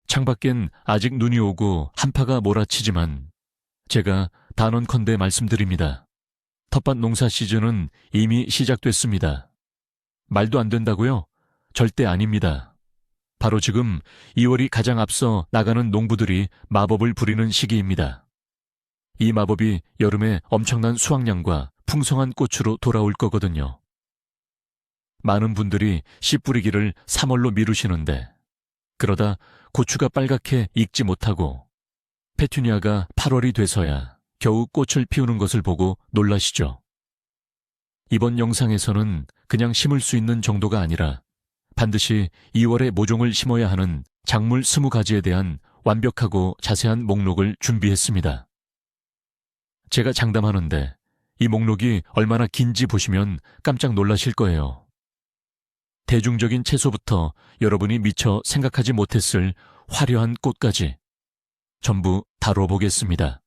창밖엔 아직 눈이 오고 한파가 몰아치지만 제가 단언컨대 말씀드립니다. 텃밭 농사 시즌은 이미 시작됐습니다. 말도 안 된다고요? 절대 아닙니다. 바로 지금 2월이 가장 앞서 나가는 농부들이 마법을 부리는 시기입니다. 이 마법이 여름에 엄청난 수확량과 풍성한 꽃으로 돌아올 거거든요. 많은 분들이 씨 뿌리기를 3월로 미루시는데 그러다 고추가 빨갛게 익지 못하고 페투니아가 8월이 돼서야 겨우 꽃을 피우는 것을 보고 놀라시죠. 이번 영상에서는 그냥 심을 수 있는 정도가 아니라 반드시 2월에 모종을 심어야 하는 작물 20가지에 대한 완벽하고 자세한 목록을 준비했습니다. 제가 장담하는데 이 목록이 얼마나 긴지 보시면 깜짝 놀라실 거예요. 대중적인 채소부터 여러분이 미처 생각하지 못했을 화려한 꽃까지 전부 다뤄보겠습니다.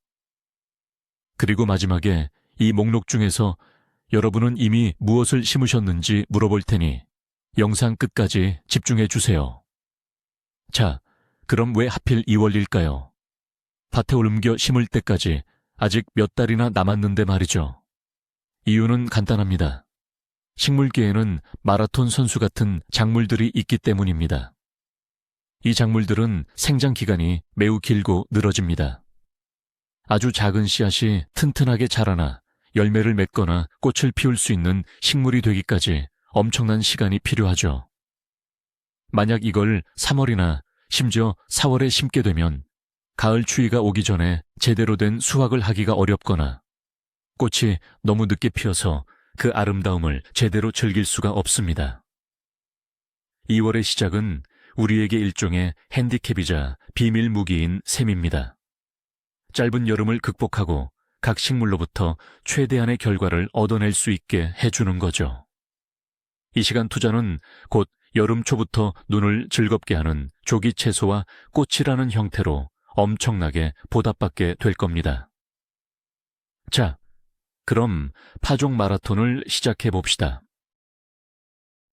그리고 마지막에 이 목록 중에서 여러분은 이미 무엇을 심으셨는지 물어볼 테니 영상 끝까지 집중해 주세요. 자, 그럼 왜 하필 2월일까요? 밭에 옮겨 심을 때까지 아직 몇 달이나 남았는데 말이죠. 이유는 간단합니다. 식물계에는 마라톤 선수 같은 작물들이 있기 때문입니다. 이 작물들은 생장 기간이 매우 길고 늘어집니다. 아주 작은 씨앗이 튼튼하게 자라나 열매를 맺거나 꽃을 피울 수 있는 식물이 되기까지 엄청난 시간이 필요하죠. 만약 이걸 3월이나 심지어 4월에 심게 되면 가을 추위가 오기 전에 제대로 된 수확을 하기가 어렵거나 꽃이 너무 늦게 피어서 그 아름다움을 제대로 즐길 수가 없습니다. 2월의 시작은 우리에게 일종의 핸디캡이자 비밀 무기인 셈입니다. 짧은 여름을 극복하고 각 식물로부터 최대한의 결과를 얻어낼 수 있게 해주는 거죠. 이 시간 투자는 곧 여름 초부터 눈을 즐겁게 하는 조기 채소와 꽃이라는 형태로 엄청나게 보답받게 될 겁니다. 자, 그럼 파종 마라톤을 시작해 봅시다.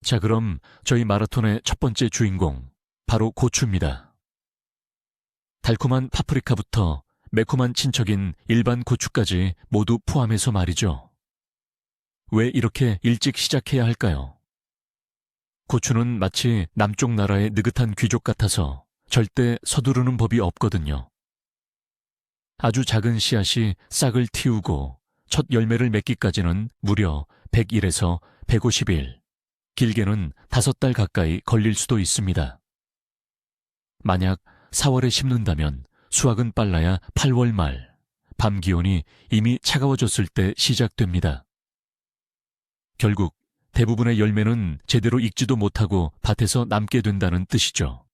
자, 그럼 저희 마라톤의 첫 번째 주인공, 바로 고추입니다. 달콤한 파프리카부터 매콤한 친척인 일반 고추까지 모두 포함해서 말이죠. 왜 이렇게 일찍 시작해야 할까요? 고추는 마치 남쪽 나라의 느긋한 귀족 같아서 절대 서두르는 법이 없거든요. 아주 작은 씨앗이 싹을 틔우고 첫 열매를 맺기까지는 무려 100일에서 150일, 길게는 5달 가까이 걸릴 수도 있습니다. 만약 4월에 심는다면 수확은 빨라야 8월 말, 밤 기온이 이미 차가워졌을 때 시작됩니다. 결국 대부분의 열매는 제대로 익지도 못하고 밭에서 남게 된다는 뜻이죠.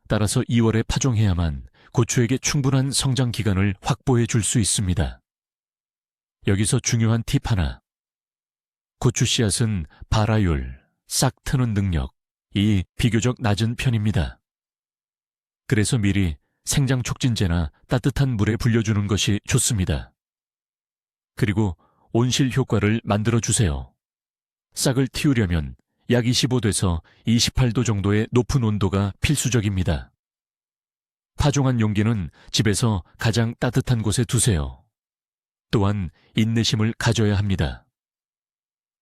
따라서 2월에 파종해야만 고추에게 충분한 성장 기간을 확보해 줄 수 있습니다. 여기서 중요한 팁 하나. 고추 씨앗은 발화율, 싹 트는 능력이 비교적 낮은 편입니다. 그래서 미리 생장 촉진제나 따뜻한 물에 불려주는 것이 좋습니다. 그리고 온실 효과를 만들어주세요. 싹을 틔우려면 약 25도에서 28도 정도의 높은 온도가 필수적입니다. 파종한 용기는 집에서 가장 따뜻한 곳에 두세요. 또한 인내심을 가져야 합니다.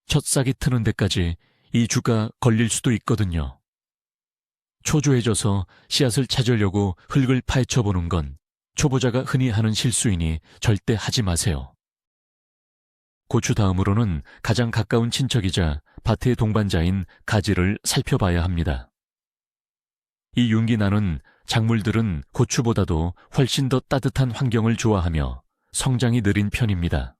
첫 싹이 트는 데까지 2주가 걸릴 수도 있거든요. 초조해져서 씨앗을 찾으려고 흙을 파헤쳐보는 건 초보자가 흔히 하는 실수이니 절대 하지 마세요. 고추 다음으로는 가장 가까운 친척이자 밭의 동반자인 가지를 살펴봐야 합니다. 이 윤기 나는 작물들은 고추보다도 훨씬 더 따뜻한 환경을 좋아하며 성장이 느린 편입니다.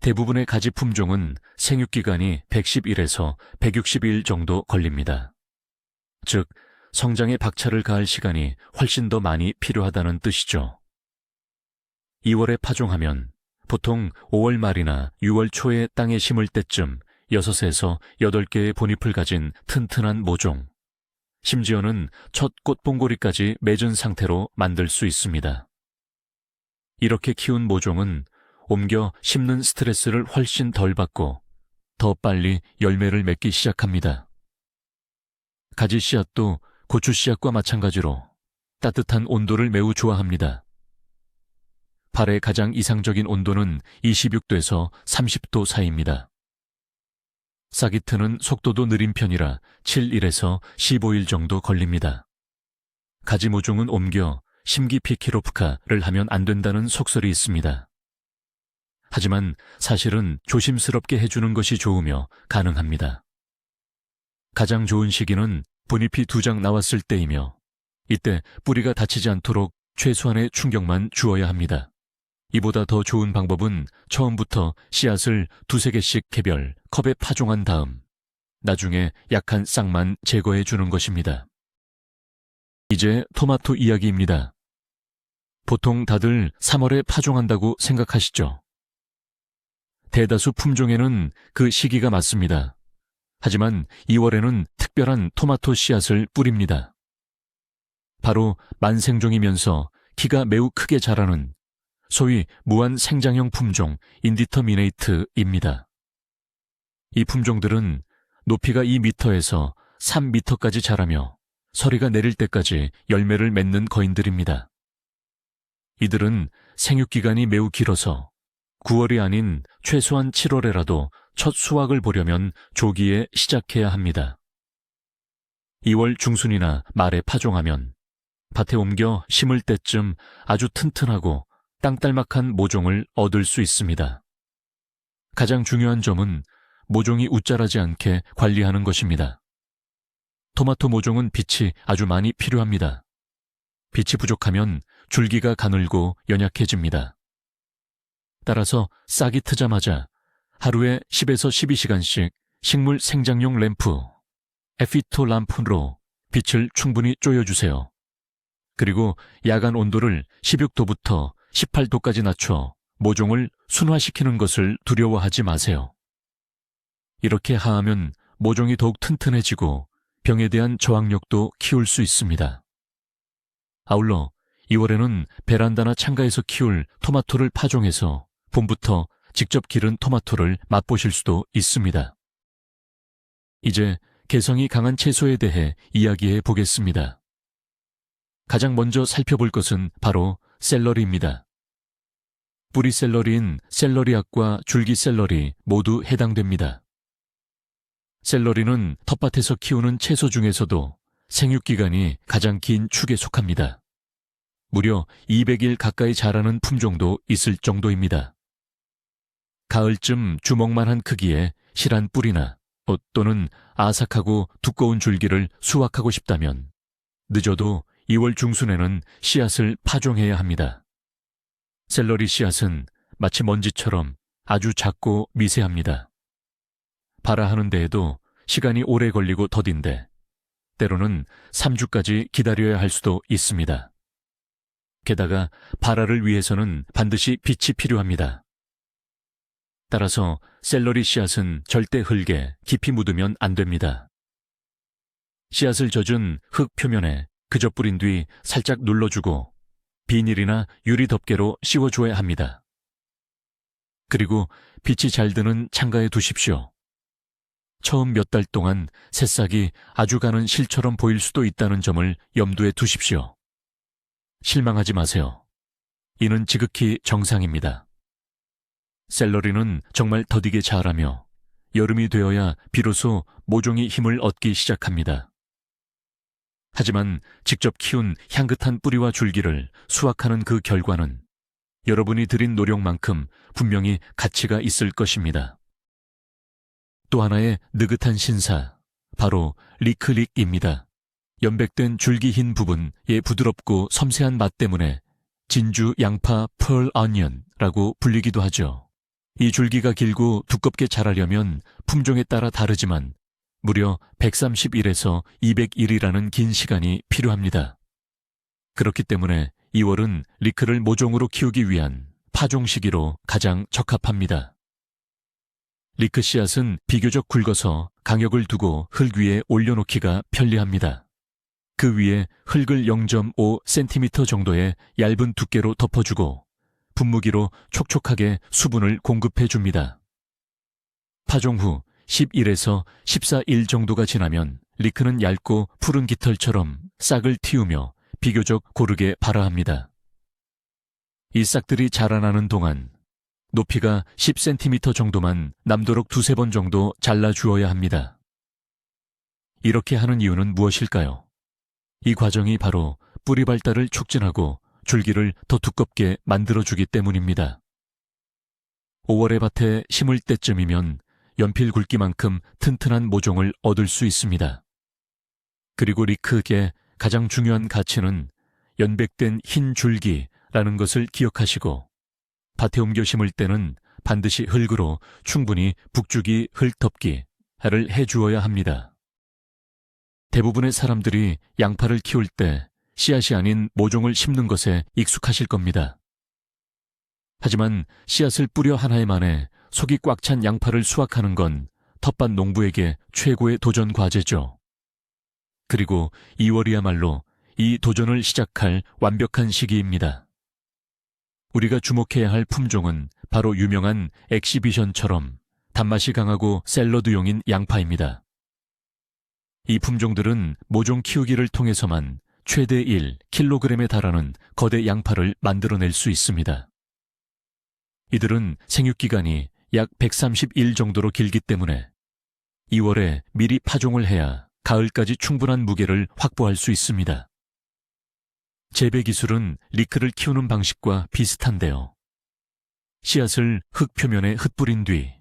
대부분의 가지 품종은 생육기간이 110일에서 160일 정도 걸립니다. 즉, 성장에 박차를 가할 시간이 훨씬 더 많이 필요하다는 뜻이죠. 2월에 파종하면 보통 5월 말이나 6월 초에 땅에 심을 때쯤 6에서 8개의 본잎을 가진 튼튼한 모종, 심지어는 첫 꽃봉고리까지 맺은 상태로 만들 수 있습니다. 이렇게 키운 모종은 옮겨 심는 스트레스를 훨씬 덜 받고 더 빨리 열매를 맺기 시작합니다. 가지 씨앗도 고추 씨앗과 마찬가지로 따뜻한 온도를 매우 좋아합니다. 발의 가장 이상적인 온도는 26도에서 30도 사이입니다. 싹이 트는 속도도 느린 편이라 7일에서 15일 정도 걸립니다. 가지 모종은 옮겨 심기피키로프카를 하면 안 된다는 속설이 있습니다. 하지만 사실은 조심스럽게 해주는 것이 좋으며 가능합니다. 가장 좋은 시기는 분잎이 2장 나왔을 때이며 이때 뿌리가 다치지 않도록 최소한의 충격만 주어야 합니다. 이보다 더 좋은 방법은 처음부터 씨앗을 2~3개씩 개별 컵에 파종한 다음 나중에 약한 싹만 제거해 주는 것입니다. 이제 토마토 이야기입니다. 보통 다들 3월에 파종한다고 생각하시죠? 대다수 품종에는 그 시기가 맞습니다. 하지만 2월에는 특별한 토마토 씨앗을 뿌립니다. 바로 만생종이면서 키가 매우 크게 자라는 소위 무한 생장형 품종 인디터미네이트입니다. 이 품종들은 높이가 2m에서 3m까지 자라며 서리가 내릴 때까지 열매를 맺는 거인들입니다. 이들은 생육기간이 매우 길어서 9월이 아닌 최소한 7월에라도 첫 수확을 보려면 조기에 시작해야 합니다. 2월 중순이나 말에 파종하면 밭에 옮겨 심을 때쯤 아주 튼튼하고 땅딸막한 모종을 얻을 수 있습니다. 가장 중요한 점은 모종이 웃자라지 않게 관리하는 것입니다. 토마토 모종은 빛이 아주 많이 필요합니다. 빛이 부족하면 줄기가 가늘고 연약해집니다. 따라서 싹이 트자마자 하루에 10에서 12시간씩 식물 생장용 램프, 에피토 람프로 빛을 충분히 쪼여주세요. 그리고 야간 온도를 16도부터 18도까지 낮춰 모종을 순화시키는 것을 두려워하지 마세요. 이렇게 하하면 모종이 더욱 튼튼해지고 병에 대한 저항력도 키울 수 있습니다. 아울러 2월에는 베란다나 창가에서 키울 토마토를 파종해서 봄부터 직접 기른 토마토를 맛보실 수도 있습니다. 이제 개성이 강한 채소에 대해 이야기해 보겠습니다. 가장 먼저 살펴볼 것은 바로 샐러리입니다. 뿌리 샐러리인 샐러리악과 줄기 샐러리 모두 해당됩니다. 샐러리는 텃밭에서 키우는 채소 중에서도 생육기간이 가장 긴 축에 속합니다. 무려 200일 가까이 자라는 품종도 있을 정도입니다. 가을쯤 주먹만한 크기의 실한 뿌리나 또는 아삭하고 두꺼운 줄기를 수확하고 싶다면 늦어도 2월 중순에는 씨앗을 파종해야 합니다. 샐러리 씨앗은 마치 먼지처럼 아주 작고 미세합니다. 발화하는 데에도 시간이 오래 걸리고 더딘데 때로는 3주까지 기다려야 할 수도 있습니다. 게다가 발화를 위해서는 반드시 빛이 필요합니다. 따라서 샐러리 씨앗은 절대 흙에 깊이 묻으면 안 됩니다. 씨앗을 젖은 흙 표면에 그저 뿌린 뒤 살짝 눌러주고 비닐이나 유리 덮개로 씌워줘야 합니다. 그리고 빛이 잘 드는 창가에 두십시오. 처음 몇 달 동안 새싹이 아주 가는 실처럼 보일 수도 있다는 점을 염두에 두십시오. 실망하지 마세요. 이는 지극히 정상입니다. 샐러리는 정말 더디게 자라며 여름이 되어야 비로소 모종이 힘을 얻기 시작합니다. 하지만 직접 키운 향긋한 뿌리와 줄기를 수확하는 그 결과는 여러분이 들인 노력만큼 분명히 가치가 있을 것입니다. 또 하나의 느긋한 신사, 바로 리크릭입니다. 연백된 줄기 흰 부분의 부드럽고 섬세한 맛 때문에 진주 양파 펄 어니언이라고 불리기도 하죠. 이 줄기가 길고 두껍게 자라려면 품종에 따라 다르지만 무려 130일에서 200일이라는 긴 시간이 필요합니다. 그렇기 때문에 2월은 리크를 모종으로 키우기 위한 파종 시기로 가장 적합합니다. 리크 씨앗은 비교적 굵어서 강역을 두고 흙 위에 올려놓기가 편리합니다. 그 위에 흙을 0.5cm 정도의 얇은 두께로 덮어주고 분무기로 촉촉하게 수분을 공급해 줍니다. 파종 후 10일에서 14일 정도가 지나면 리크는 얇고 푸른 깃털처럼 싹을 틔우며 비교적 고르게 발아합니다. 이 싹들이 자라나는 동안 높이가 10cm 정도만 남도록 2~3번 정도 잘라주어야 합니다. 이렇게 하는 이유는 무엇일까요? 이 과정이 바로 뿌리 발달을 촉진하고 줄기를 더 두껍게 만들어주기 때문입니다. 5월의 밭에 심을 때쯤이면 연필 굵기만큼 튼튼한 모종을 얻을 수 있습니다. 그리고 리크의 가장 중요한 가치는 연백된 흰 줄기라는 것을 기억하시고 밭에 옮겨 심을 때는 반드시 흙으로 충분히 북주기 흙덮기를 해주어야 합니다. 대부분의 사람들이 양파를 키울 때 씨앗이 아닌 모종을 심는 것에 익숙하실 겁니다. 하지만 씨앗을 뿌려 하나에 만에 속이 꽉 찬 양파를 수확하는 건 텃밭 농부에게 최고의 도전 과제죠. 그리고 2월이야말로 이 도전을 시작할 완벽한 시기입니다. 우리가 주목해야 할 품종은 바로 유명한 엑시비션처럼 단맛이 강하고 샐러드용인 양파입니다. 이 품종들은 모종 키우기를 통해서만 최대 1kg에 달하는 거대 양파를 만들어낼 수 있습니다. 이들은 생육기간이 약 130일 정도로 길기 때문에 2월에 미리 파종을 해야 가을까지 충분한 무게를 확보할 수 있습니다. 재배 기술은 리크를 키우는 방식과 비슷한데요. 씨앗을 흙 표면에 흩뿌린 뒤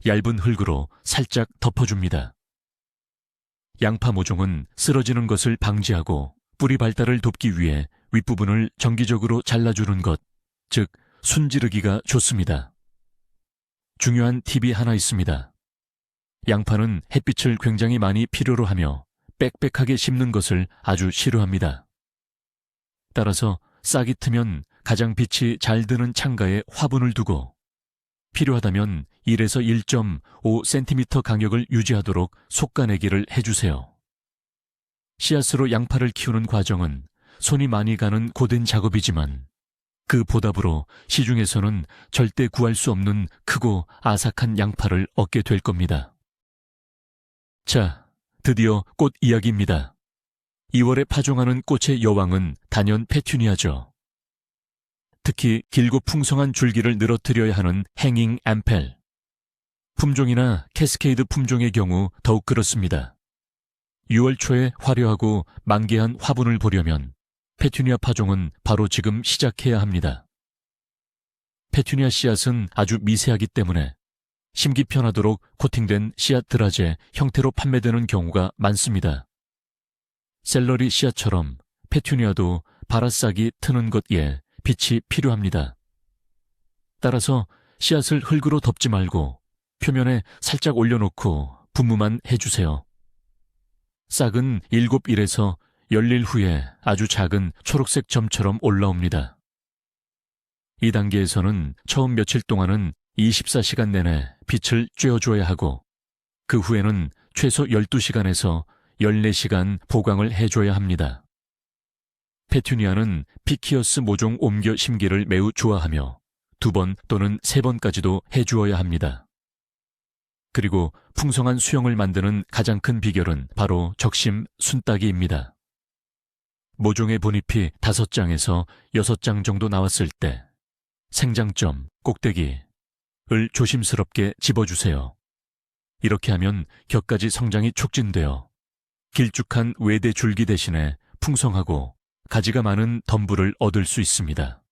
얇은 흙으로 살짝 덮어줍니다. 양파 모종은 쓰러지는 것을 방지하고 뿌리 발달을 돕기 위해 윗부분을 정기적으로 잘라주는 것, 즉 순지르기가 좋습니다. 중요한 팁이 하나 있습니다. 양파는 햇빛을 굉장히 많이 필요로 하며 빽빽하게 심는 것을 아주 싫어합니다. 따라서 싹이 트면 가장 빛이 잘 드는 창가에 화분을 두고 필요하다면 1에서 1.5cm 간격을 유지하도록 솎아내기를 해주세요. 씨앗으로 양파를 키우는 과정은 손이 많이 가는 고된 작업이지만 그 보답으로 시중에서는 절대 구할 수 없는 크고 아삭한 양파를 얻게 될 겁니다. 자, 드디어 꽃 이야기입니다. 2월에 파종하는 꽃의 여왕은 단연 페튜니아죠. 특히 길고 풍성한 줄기를 늘어뜨려야 하는 행잉 앰펠. 품종이나 캐스케이드 품종의 경우 더욱 그렇습니다. 6월 초에 화려하고 만개한 화분을 보려면 페튜니아 파종은 바로 지금 시작해야 합니다. 페튜니아 씨앗은 아주 미세하기 때문에 심기 편하도록 코팅된 씨앗 드라제 형태로 판매되는 경우가 많습니다. 샐러리 씨앗처럼 페튜니아도 바라싹이 트는 것에 빛이 필요합니다. 따라서 씨앗을 흙으로 덮지 말고 표면에 살짝 올려놓고 분무만 해주세요. 싹은 7일에서 열릴 후에 아주 작은 초록색 점처럼 올라옵니다. 이 단계에서는 처음 며칠 동안은 24시간 내내 빛을 쬐어줘야 하고 그 후에는 최소 12시간에서 14시간 보강을 해줘야 합니다. 페튜니아는 피키어스 모종 옮겨 심기를 매우 좋아하며 2번 또는 3번까지도 해주어야 합니다. 그리고 풍성한 수영을 만드는 가장 큰 비결은 바로 적심 순따기입니다. 모종의 본잎이 5장에서 6장 정도 나왔을 때 생장점, 꼭대기를 조심스럽게 집어주세요. 이렇게 하면 격가지 성장이 촉진되어 길쭉한 외대 줄기 대신에 풍성하고 가지가 많은 덤불을 얻을 수 있습니다.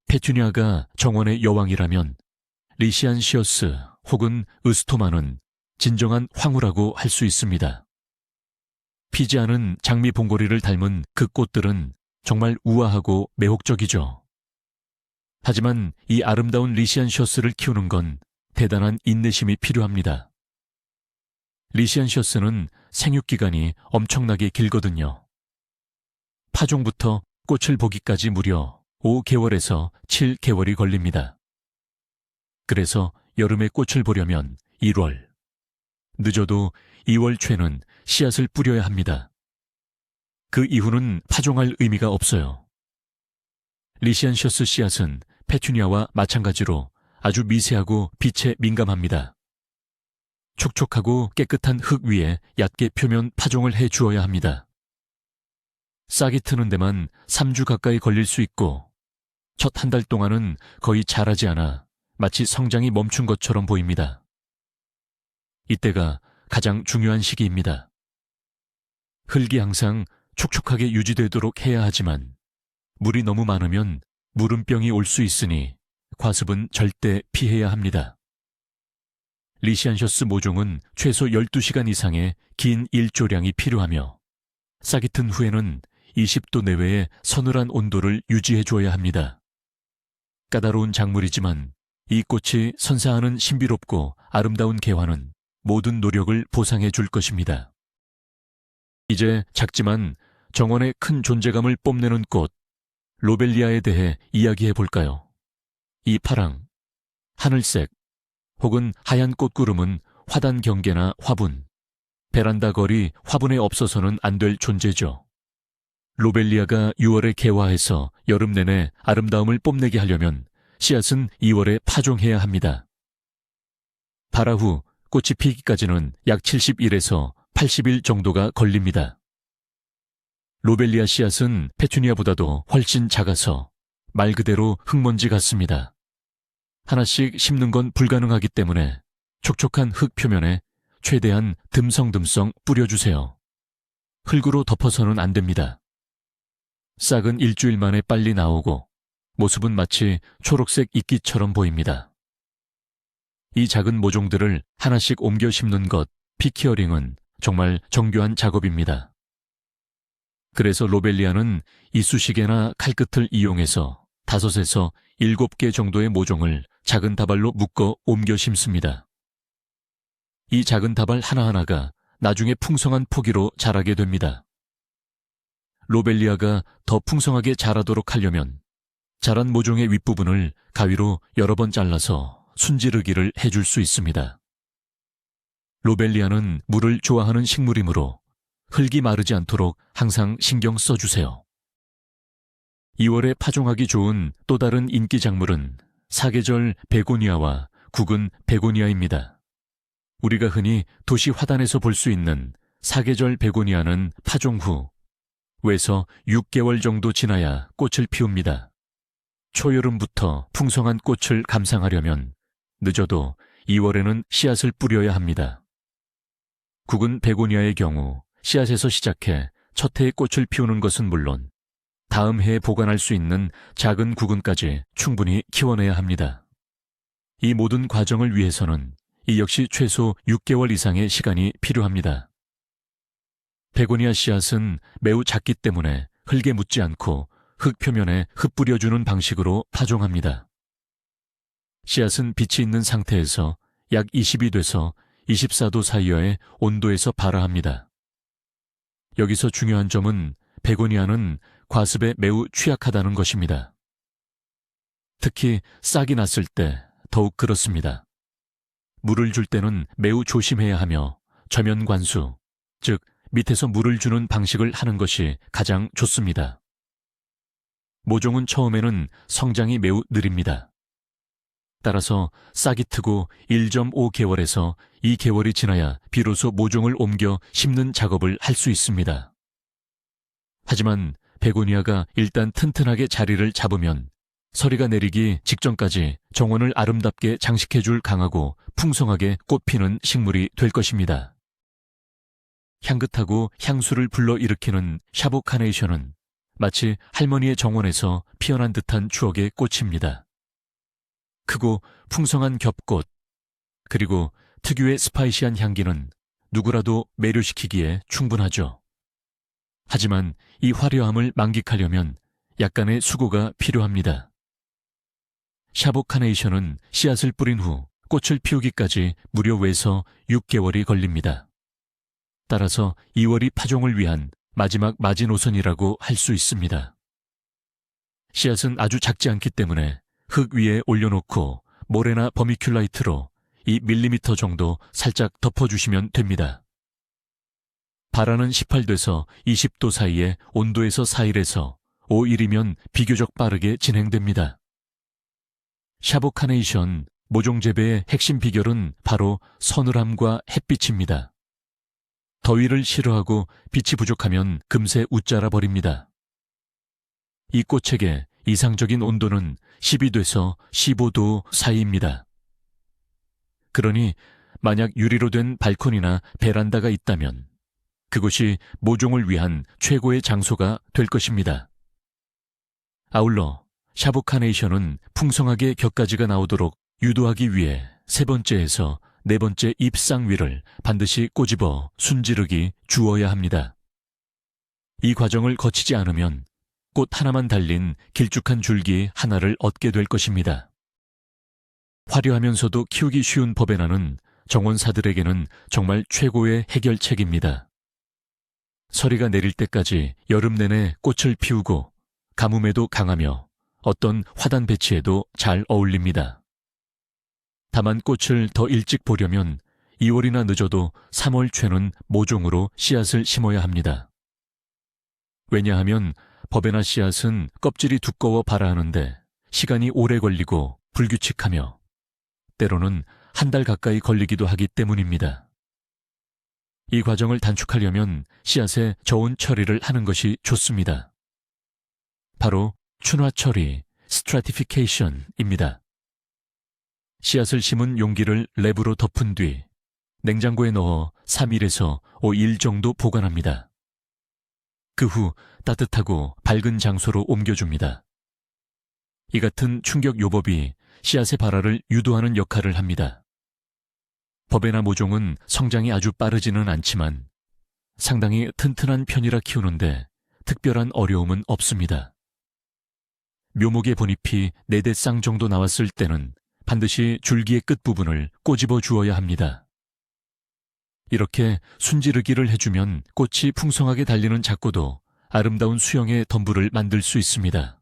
페튜니아가 정원의 여왕이라면 리시안시어스 혹은 으스토마는 진정한 황후라고 할 수 있습니다. 피지 않은 장미 봉고리를 닮은 그 꽃들은 정말 우아하고 매혹적이죠. 하지만 이 아름다운 리시안시어스를 키우는 건 대단한 인내심이 필요합니다. 리시안시어스는 생육기간이 엄청나게 길거든요. 파종부터 꽃을 보기까지 무려 5개월에서 7개월이 걸립니다. 그래서 여름에 꽃을 보려면 1월, 늦어도 2월 초에는 씨앗을 뿌려야 합니다. 그 이후는 파종할 의미가 없어요. 리시안시어스 씨앗은 페튜니아와 마찬가지로 아주 미세하고 빛에 민감합니다. 촉촉하고 깨끗한 흙 위에 얕게 표면 파종을 해 주어야 합니다. 싹이 트는 데만 3주 가까이 걸릴 수 있고 첫 한 달 동안은 거의 자라지 않아 마치 성장이 멈춘 것처럼 보입니다. 이때가 가장 중요한 시기입니다. 흙이 항상 촉촉하게 유지되도록 해야 하지만 물이 너무 많으면 무름병이 올 수 있으니 과습은 절대 피해야 합니다. 리시안셔스 모종은 최소 12시간 이상의 긴 일조량이 필요하며 싹이 튼 후에는 20도 내외의 서늘한 온도를 유지해 줘야 합니다. 까다로운 작물이지만 이 꽃이 선사하는 신비롭고 아름다운 개화는 모든 노력을 보상해 줄 것입니다. 이제 작지만 정원의 큰 존재감을 뽐내는 꽃, 로벨리아에 대해 이야기해 볼까요? 이 파랑, 하늘색, 혹은 하얀 꽃구름은 화단 경계나 화분, 베란다 거리 화분에 없어서는 안 될 존재죠. 로벨리아가 6월에 개화해서 여름 내내 아름다움을 뽐내게 하려면 씨앗은 2월에 파종해야 합니다. 발화 후 꽃이 피기까지는 약 70일에서 80일 정도가 걸립니다. 로벨리아 씨앗은 페투니아보다도 훨씬 작아서 말 그대로 흙먼지 같습니다. 하나씩 심는 건 불가능하기 때문에 촉촉한 흙 표면에 최대한 듬성듬성 뿌려주세요. 흙으로 덮어서는 안 됩니다. 싹은 일주일 만에 빨리 나오고 모습은 마치 초록색 이끼처럼 보입니다. 이 작은 모종들을 하나씩 옮겨 심는 것, 피키어링은 정말 정교한 작업입니다. 그래서 로벨리아는 이쑤시개나 칼끝을 이용해서 5에서 7개 정도의 모종을 작은 다발로 묶어 옮겨 심습니다. 이 작은 다발 하나하나가 나중에 풍성한 포기로 자라게 됩니다. 로벨리아가 더 풍성하게 자라도록 하려면 자란 모종의 윗부분을 가위로 여러 번 잘라서 순지르기를 해줄 수 있습니다. 로벨리아는 물을 좋아하는 식물이므로 흙이 마르지 않도록 항상 신경 써주세요. 2월에 파종하기 좋은 또 다른 인기 작물은 사계절 베고니아와 국은 베고니아입니다. 우리가 흔히 도시 화단에서 볼 수 있는 사계절 베고니아는 파종 후 외서 6개월 정도 지나야 꽃을 피웁니다. 초여름부터 풍성한 꽃을 감상하려면 늦어도 2월에는 씨앗을 뿌려야 합니다. 국은 베고니아의 경우 씨앗에서 시작해 첫 해의 꽃을 피우는 것은 물론 다음 해에 보관할 수 있는 작은 구근까지 충분히 키워내야 합니다. 이 모든 과정을 위해서는 이 역시 최소 6개월 이상의 시간이 필요합니다. 베고니아 씨앗은 매우 작기 때문에 흙에 묻지 않고 흙 표면에 흩뿌려주는 방식으로 파종합니다. 씨앗은 빛이 있는 상태에서 약 20이 돼서 24도 사이여의 온도에서 발화합니다. 여기서 중요한 점은 베고니아는 과습에 매우 취약하다는 것입니다. 특히 싹이 났을 때 더욱 그렇습니다. 물을 줄 때는 매우 조심해야 하며 저면 관수, 즉 밑에서 물을 주는 방식을 하는 것이 가장 좋습니다. 모종은 처음에는 성장이 매우 느립니다. 따라서 싹이 트고 1.5개월에서 2개월이 지나야 비로소 모종을 옮겨 심는 작업을 할 수 있습니다. 하지만 베고니아가 일단 튼튼하게 자리를 잡으면 서리가 내리기 직전까지 정원을 아름답게 장식해줄 강하고 풍성하게 꽃피는 식물이 될 것입니다. 향긋하고 향수를 불러일으키는 샤보 카네이션은 마치 할머니의 정원에서 피어난 듯한 추억의 꽃입니다. 크고 풍성한 겹꽃, 그리고 특유의 스파이시한 향기는 누구라도 매료시키기에 충분하죠. 하지만 이 화려함을 만끽하려면 약간의 수고가 필요합니다. 샤보 카네이션은 씨앗을 뿌린 후 꽃을 피우기까지 무려 외서 6개월이 걸립니다. 따라서 2월이 파종을 위한 마지막 마지노선이라고 할 수 있습니다. 씨앗은 아주 작지 않기 때문에 흙 위에 올려놓고 모래나 버미큘라이트로 2mm 정도 살짝 덮어주시면 됩니다. 발화는 18도에서 20도 사이에 온도에서 4일에서 5일이면 비교적 빠르게 진행됩니다. 샤보 카네이션, 모종 재배의 핵심 비결은 바로 서늘함과 햇빛입니다. 더위를 싫어하고 빛이 부족하면 금세 웃자라 버립니다. 이 꽃에게 이상적인 온도는 12도에서 15도 사이입니다. 그러니 만약 유리로 된 발코니나 베란다가 있다면 그곳이 모종을 위한 최고의 장소가 될 것입니다. 아울러 샤브카네이션은 풍성하게 격가지가 나오도록 유도하기 위해 세 번째에서 네 번째 잎 쌍위를 반드시 꼬집어 순지르기 주어야 합니다. 이 과정을 거치지 않으면 꽃 하나만 달린 길쭉한 줄기 하나를 얻게 될 것입니다. 화려하면서도 키우기 쉬운 버베나는 정원사들에게는 정말 최고의 해결책입니다. 서리가 내릴 때까지 여름 내내 꽃을 피우고 가뭄에도 강하며 어떤 화단 배치에도 잘 어울립니다. 다만 꽃을 더 일찍 보려면 2월이나 늦어도 3월 초에는 모종으로 씨앗을 심어야 합니다. 왜냐하면 버베나 씨앗은 껍질이 두꺼워 발아하는데 시간이 오래 걸리고 불규칙하며 때로는 한 달 가까이 걸리기도 하기 때문입니다. 이 과정을 단축하려면 씨앗에 저온 처리를 하는 것이 좋습니다. 바로 춘화 처리, 스트라티피케이션입니다. 씨앗을 심은 용기를 랩으로 덮은 뒤 냉장고에 넣어 3일에서 5일 정도 보관합니다. 그 후 따뜻하고 밝은 장소로 옮겨줍니다. 이 같은 충격 요법이 씨앗의 발화를 유도하는 역할을 합니다. 버베나 모종은 성장이 아주 빠르지는 않지만 상당히 튼튼한 편이라 키우는데 특별한 어려움은 없습니다. 묘목의 본잎이 4대 쌍 정도 나왔을 때는 반드시 줄기의 끝부분을 꼬집어 주어야 합니다. 이렇게 순지르기를 해주면 꽃이 풍성하게 달리는 작고도 아름다운 수영의 덤불을 만들 수 있습니다.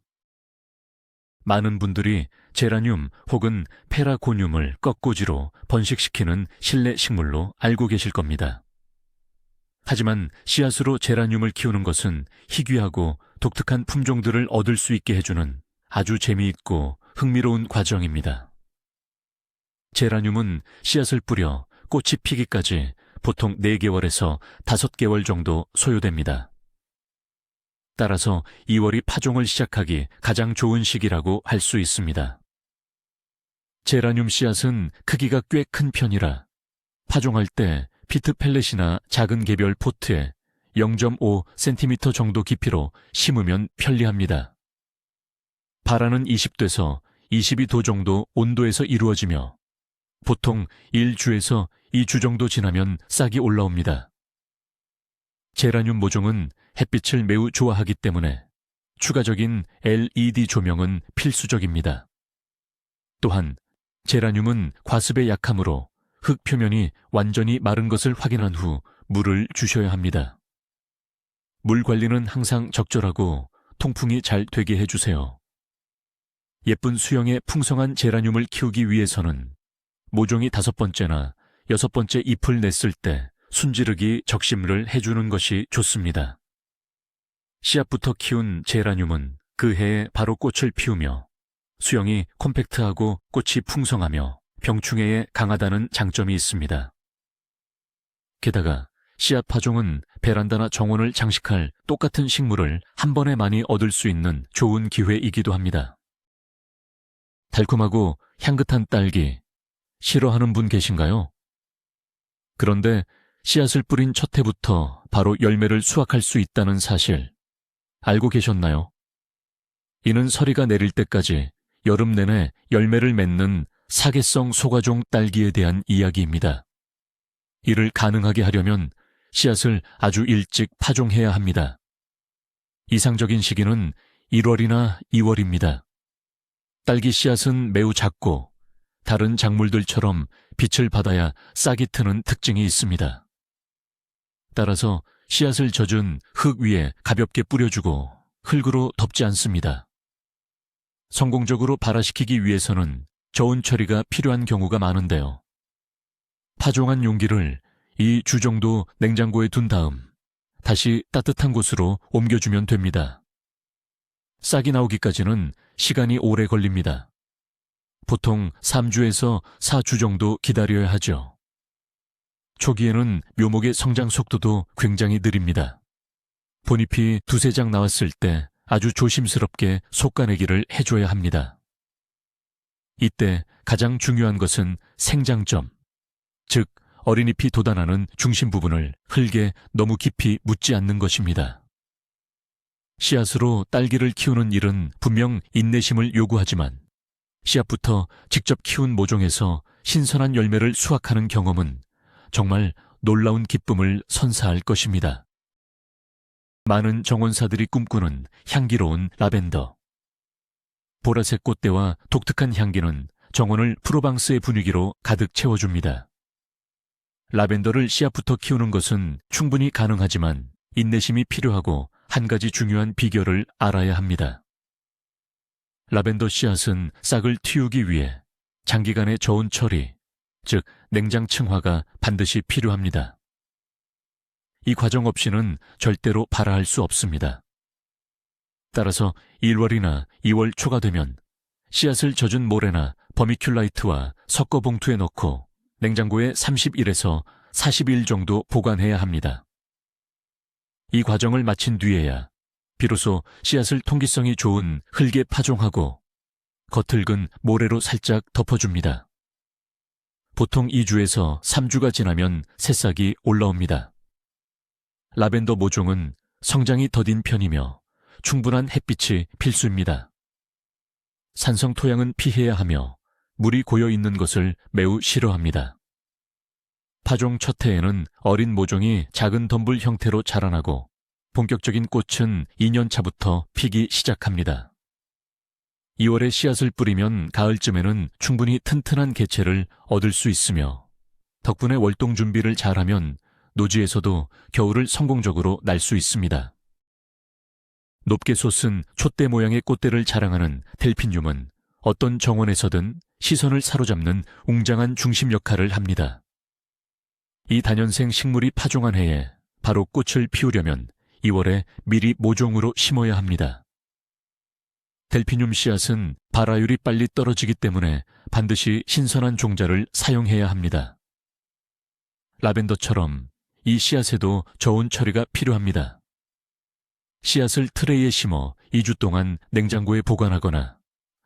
많은 분들이 제라늄 혹은 페라고늄을 꺾꽂이로 번식시키는 실내 식물로 알고 계실 겁니다. 하지만 씨앗으로 제라늄을 키우는 것은 희귀하고 독특한 품종들을 얻을 수 있게 해주는 아주 재미있고 흥미로운 과정입니다. 제라늄은 씨앗을 뿌려 꽃이 피기까지 보통 4개월에서 5개월 정도 소요됩니다. 따라서 2월이 파종을 시작하기 가장 좋은 시기라고 할 수 있습니다. 제라늄 씨앗은 크기가 꽤 큰 편이라 파종할 때 피트 펠렛이나 작은 개별 포트에 0.5cm 정도 깊이로 심으면 편리합니다. 발화는 20도에서 22도 정도 온도에서 이루어지며 보통 1주에서 2주 정도 지나면 싹이 올라옵니다. 제라늄 모종은 햇빛을 매우 좋아하기 때문에 추가적인 LED 조명은 필수적입니다. 또한 제라늄은 과습에 약하므로 흙 표면이 완전히 마른 것을 확인한 후 물을 주셔야 합니다. 물 관리는 항상 적절하고 통풍이 잘 되게 해주세요. 예쁜 수영의 풍성한 제라늄을 키우기 위해서는 모종이 5번째나 6번째 잎을 냈을 때 순지르기 적심을 해주는 것이 좋습니다. 씨앗부터 키운 제라늄은 그 해에 바로 꽃을 피우며 수영이 콤팩트하고 꽃이 풍성하며 병충해에 강하다는 장점이 있습니다. 게다가 씨앗 파종은 베란다나 정원을 장식할 똑같은 식물을 한 번에 많이 얻을 수 있는 좋은 기회이기도 합니다. 달콤하고 향긋한 딸기, 싫어하는 분 계신가요? 그런데 씨앗을 뿌린 첫 해부터 바로 열매를 수확할 수 있다는 사실 알고 계셨나요? 이는 서리가 내릴 때까지 여름 내내 열매를 맺는 사계성 소과종 딸기에 대한 이야기입니다. 이를 가능하게 하려면 씨앗을 아주 일찍 파종해야 합니다. 이상적인 시기는 1월이나 2월입니다. 딸기 씨앗은 매우 작고 다른 작물들처럼 빛을 받아야 싹이 트는 특징이 있습니다. 따라서 씨앗을 젖은 흙 위에 가볍게 뿌려주고 흙으로 덮지 않습니다. 성공적으로 발화시키기 위해서는 저온 처리가 필요한 경우가 많은데요. 파종한 용기를 2주 정도 냉장고에 둔 다음 다시 따뜻한 곳으로 옮겨주면 됩니다. 싹이 나오기까지는 시간이 오래 걸립니다. 보통 3주에서 4주 정도 기다려야 하죠. 초기에는 묘목의 성장 속도도 굉장히 느립니다. 본잎이 두세 장 나왔을 때 아주 조심스럽게 솎아내기를 해줘야 합니다. 이때 가장 중요한 것은 생장점, 즉 어린 잎이 돋아나는 중심 부분을 흙에 너무 깊이 묻지 않는 것입니다. 씨앗으로 딸기를 키우는 일은 분명 인내심을 요구하지만 씨앗부터 직접 키운 모종에서 신선한 열매를 수확하는 경험은 정말 놀라운 기쁨을 선사할 것입니다. 많은 정원사들이 꿈꾸는 향기로운 라벤더. 보라색 꽃대와 독특한 향기는 정원을 프로방스의 분위기로 가득 채워줍니다. 라벤더를 씨앗부터 키우는 것은 충분히 가능하지만 인내심이 필요하고 한 가지 중요한 비결을 알아야 합니다. 라벤더 씨앗은 싹을 틔우기 위해 장기간의 저온 처리, 즉 냉장 층화가 반드시 필요합니다. 이 과정 없이는 절대로 발화할 수 없습니다. 따라서 1월이나 2월 초가 되면 씨앗을 젖은 모래나 버미큘라이트와 섞어 봉투에 넣고 냉장고에 30일에서 40일 정도 보관해야 합니다. 이 과정을 마친 뒤에야 비로소 씨앗을 통기성이 좋은 흙에 파종하고 겉흙은 모래로 살짝 덮어줍니다. 보통 2주에서 3주가 지나면 새싹이 올라옵니다. 라벤더 모종은 성장이 더딘 편이며 충분한 햇빛이 필수입니다. 산성 토양은 피해야 하며 물이 고여 있는 것을 매우 싫어합니다. 파종 첫 해에는 어린 모종이 작은 덤불 형태로 자라나고 본격적인 꽃은 2년 차부터 피기 시작합니다. 2월에 씨앗을 뿌리면 가을쯤에는 충분히 튼튼한 개체를 얻을 수 있으며 덕분에 월동 준비를 잘하면 노지에서도 겨울을 성공적으로 날 수 있습니다. 높게 솟은 촛대 모양의 꽃대를 자랑하는 델피늄은 어떤 정원에서든 시선을 사로잡는 웅장한 중심 역할을 합니다. 이 다년생 식물이 파종한 해에 바로 꽃을 피우려면 2월에 미리 모종으로 심어야 합니다. 델피늄 씨앗은 발화율이 빨리 떨어지기 때문에 반드시 신선한 종자를 사용해야 합니다. 라벤더처럼 이 씨앗에도 저온 처리가 필요합니다. 씨앗을 트레이에 심어 2주 동안 냉장고에 보관하거나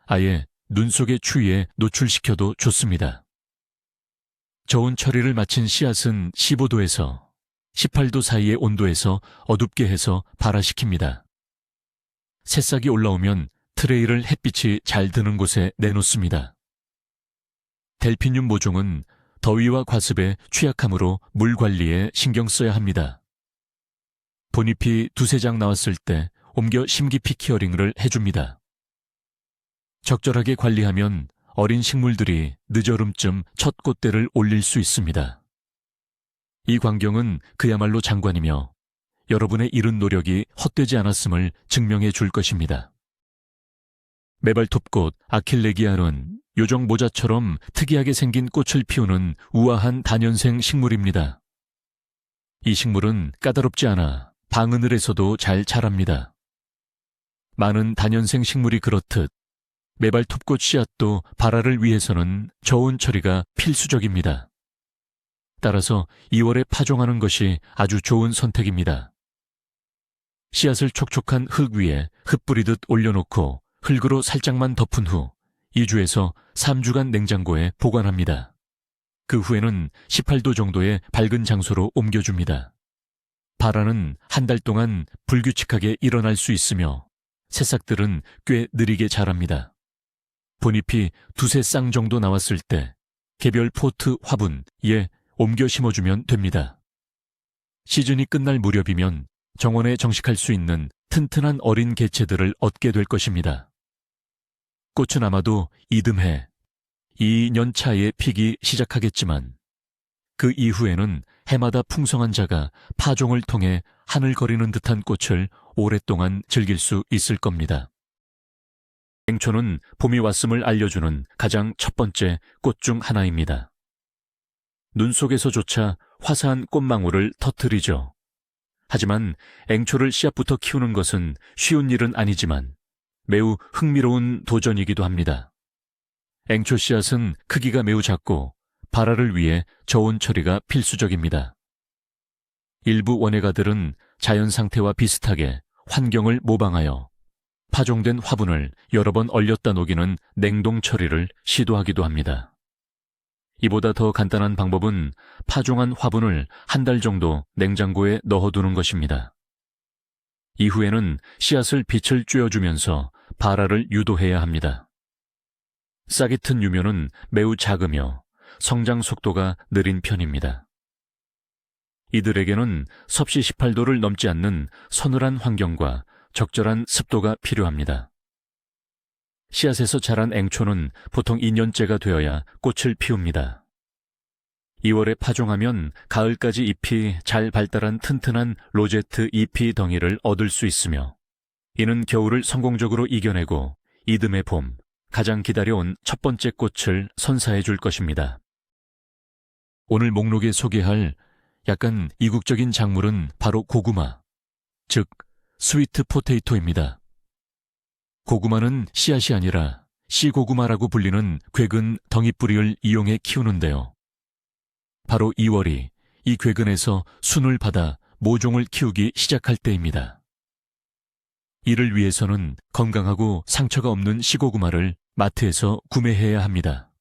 아예 눈 속의 추위에 노출시켜도 좋습니다. 저온 처리를 마친 씨앗은 15도에서 18도 사이의 온도에서 어둡게 해서 발화시킵니다. 새싹이 올라오면 트레이를 햇빛이 잘 드는 곳에 내놓습니다. 델피늄 모종은 더위와 과습에 취약하므로 물 관리에 신경 써야 합니다. 본잎이 두세 장 나왔을 때 옮겨 심기 피키어링을 해줍니다. 적절하게 관리하면 어린 식물들이 늦여름쯤 첫 꽃대를 올릴 수 있습니다. 이 광경은 그야말로 장관이며 여러분의 이른 노력이 헛되지 않았음을 증명해 줄 것입니다. 메발톱꽃 아킬레기아는 요정 모자처럼 특이하게 생긴 꽃을 피우는 우아한 다년생 식물입니다. 이 식물은 까다롭지 않아 방으늘에서도 잘 자랍니다. 많은 다년생 식물이 그렇듯 메발톱꽃 씨앗도 발화를 위해서는 저온 처리가 필수적입니다. 따라서 2월에 파종하는 것이 아주 좋은 선택입니다. 씨앗을 촉촉한 흙 위에 흙 뿌리듯 올려놓고 흙으로 살짝만 덮은 후 2주에서 3주간 냉장고에 보관합니다. 그 후에는 18도 정도의 밝은 장소로 옮겨줍니다. 발화는 한 달 동안 불규칙하게 일어날 수 있으며 새싹들은 꽤 느리게 자랍니다. 본잎이 두세 쌍 정도 나왔을 때 개별 포트 화분에 옮겨 심어주면 됩니다. 시즌이 끝날 무렵이면 정원에 정식할 수 있는 튼튼한 어린 개체들을 얻게 될 것입니다. 꽃은 아마도 이듬해 2년 차에 피기 시작하겠지만 그 이후에는 해마다 풍성한 자가 파종을 통해 하늘거리는 듯한 꽃을 오랫동안 즐길 수 있을 겁니다. 앵초는 봄이 왔음을 알려주는 가장 첫 번째 꽃 중 하나입니다. 눈 속에서조차 화사한 꽃망울을 터뜨리죠. 하지만 앵초를 씨앗부터 키우는 것은 쉬운 일은 아니지만 매우 흥미로운 도전이기도 합니다. 앵초 씨앗은 크기가 매우 작고 발화를 위해 저온 처리가 필수적입니다. 일부 원예가들은 자연 상태와 비슷하게 환경을 모방하여 파종된 화분을 여러 번 얼렸다 녹이는 냉동 처리를 시도하기도 합니다. 이보다 더 간단한 방법은 파종한 화분을 한 달 정도 냉장고에 넣어두는 것입니다. 이후에는 씨앗을 빛을 쬐어주면서 발화를 유도해야 합니다. 싹이 튼 유묘는 매우 작으며 성장 속도가 느린 편입니다. 이들에게는 섭씨 18도를 넘지 않는 서늘한 환경과 적절한 습도가 필요합니다. 씨앗에서 자란 앵초는 보통 2년째가 되어야 꽃을 피웁니다. 2월에 파종하면 가을까지 잎이 잘 발달한 튼튼한 로제트 잎이 덩이를 얻을 수 있으며, 이는 겨울을 성공적으로 이겨내고 이듬해 봄, 가장 기다려온 첫 번째 꽃을 선사해 줄 것입니다. 오늘 목록에 소개할 약간 이국적인 작물은 바로 고구마, 즉 스위트 포테이토입니다. 고구마는 씨앗이 아니라 씨고구마라고 불리는 괴근 덩이뿌리를 이용해 키우는데요. 바로 2월이 이 괴근에서 순을 받아 모종을 키우기 시작할 때입니다. 이를 위해서는 건강하고 상처가 없는 씨고구마를 마트에서 구매해야 합니다.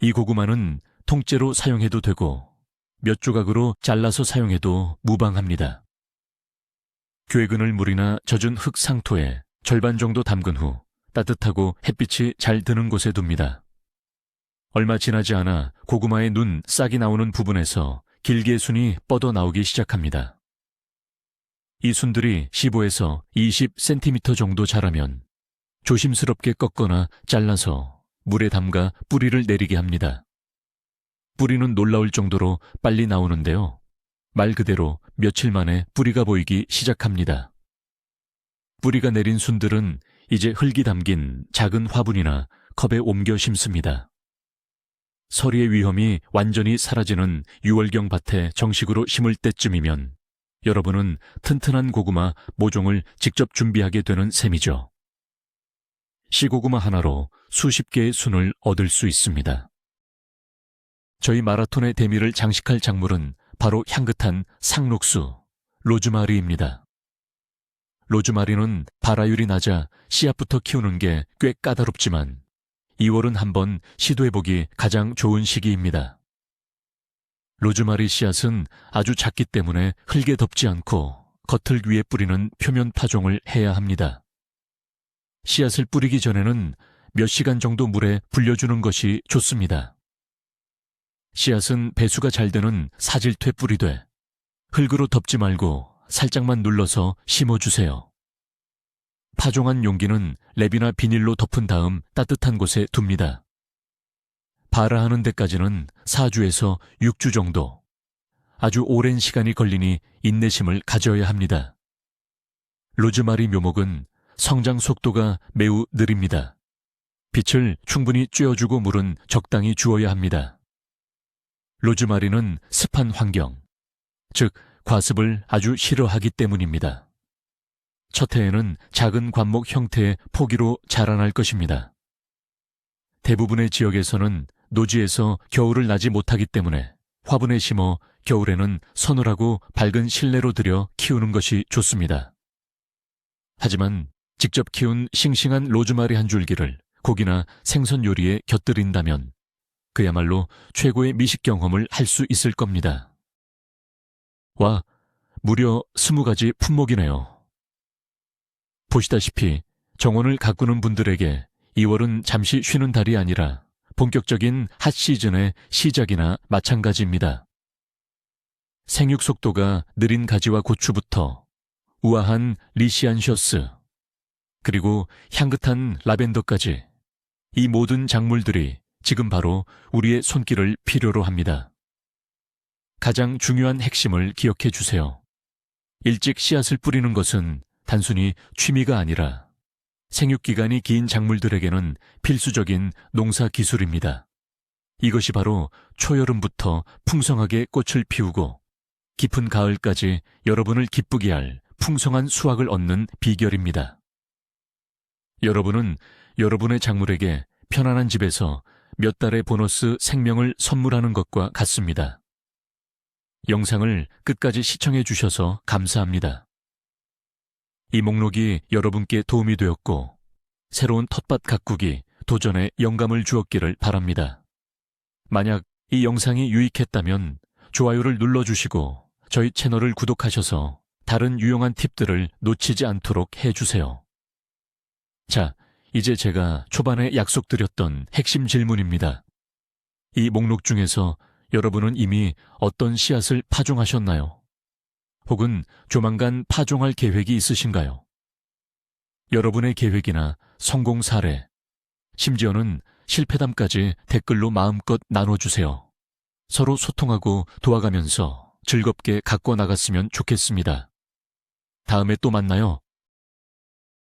이 고구마는 통째로 사용해도 되고 몇 조각으로 잘라서 사용해도 무방합니다. 괴근을 물이나 젖은 흙 상토에 절반 정도 담근 후 따뜻하고 햇빛이 잘 드는 곳에 둡니다. 얼마 지나지 않아 고구마의 눈, 싹이 나오는 부분에서 길게 순이 뻗어 나오기 시작합니다. 이 순들이 15에서 20cm 정도 자라면 조심스럽게 꺾거나 잘라서 물에 담가 뿌리를 내리게 합니다. 뿌리는 놀라울 정도로 빨리 나오는데요. 말 그대로 며칠 만에 뿌리가 보이기 시작합니다. 뿌리가 내린 순들은 이제 흙이 담긴 작은 화분이나 컵에 옮겨 심습니다. 서리의 위험이 완전히 사라지는 6월경 밭에 정식으로 심을 때쯤이면 여러분은 튼튼한 고구마 모종을 직접 준비하게 되는 셈이죠. 씨고구마 하나로 수십 개의 순을 얻을 수 있습니다. 저희 마라톤의 대미를 장식할 작물은 바로 향긋한 상록수, 로즈마리입니다. 로즈마리는 발화율이 낮아 씨앗부터 키우는 게 꽤 까다롭지만 2월은 한번 시도해보기 가장 좋은 시기입니다. 로즈마리 씨앗은 아주 작기 때문에 흙에 덮지 않고 겉을 위에 뿌리는 표면 파종을 해야 합니다. 씨앗을 뿌리기 전에는 몇 시간 정도 물에 불려주는 것이 좋습니다. 씨앗은 배수가 잘 되는 사질퇴 뿌리되 흙으로 덮지 말고 살짝만 눌러서 심어주세요. 파종한 용기는 랩이나 비닐로 덮은 다음 따뜻한 곳에 둡니다. 발화하는 데까지는 4주에서 6주 정도, 아주 오랜 시간이 걸리니 인내심을 가져야 합니다. 로즈마리 묘목은 성장 속도가 매우 느립니다. 빛을 충분히 쬐어주고 물은 적당히 주어야 합니다. 로즈마리는 습한 환경, 즉 과습을 아주 싫어하기 때문입니다. 첫 해에는 작은 관목 형태의 포기로 자라날 것입니다. 대부분의 지역에서는 노지에서 겨울을 나지 못하기 때문에 화분에 심어 겨울에는 서늘하고 밝은 실내로 들여 키우는 것이 좋습니다. 하지만 직접 키운 싱싱한 로즈마리 한 줄기를 고기나 생선 요리에 곁들인다면 그야말로 최고의 미식 경험을 할 수 있을 겁니다. 와, 무려 20가지 품목이네요. 보시다시피 정원을 가꾸는 분들에게 2월은 잠시 쉬는 달이 아니라 본격적인 핫 시즌의 시작이나 마찬가지입니다. 생육 속도가 느린 가지와 고추부터 우아한 리시안셔스, 그리고 향긋한 라벤더까지 이 모든 작물들이 지금 바로 우리의 손길을 필요로 합니다. 가장 중요한 핵심을 기억해 주세요. 일찍 씨앗을 뿌리는 것은 단순히 취미가 아니라 생육기간이 긴 작물들에게는 필수적인 농사 기술입니다. 이것이 바로 초여름부터 풍성하게 꽃을 피우고 깊은 가을까지 여러분을 기쁘게 할 풍성한 수확을 얻는 비결입니다. 여러분은 여러분의 작물에게 편안한 집에서 몇 달의 보너스 생명을 선물하는 것과 같습니다. 영상을 끝까지 시청해 주셔서 감사합니다. 이 목록이 여러분께 도움이 되었고 새로운 텃밭 가꾸기 도전에 영감을 주었기를 바랍니다. 만약 이 영상이 유익했다면 좋아요를 눌러주시고 저희 채널을 구독하셔서 다른 유용한 팁들을 놓치지 않도록 해주세요. 자, 이제 제가 초반에 약속드렸던 핵심 질문입니다. 이 목록 중에서 여러분은 이미 어떤 씨앗을 파종하셨나요? 혹은 조만간 파종할 계획이 있으신가요? 여러분의 계획이나 성공 사례, 심지어는 실패담까지 댓글로 마음껏 나눠주세요. 서로 소통하고 도와가면서 즐겁게 가꿔 나갔으면 좋겠습니다. 다음에 또 만나요.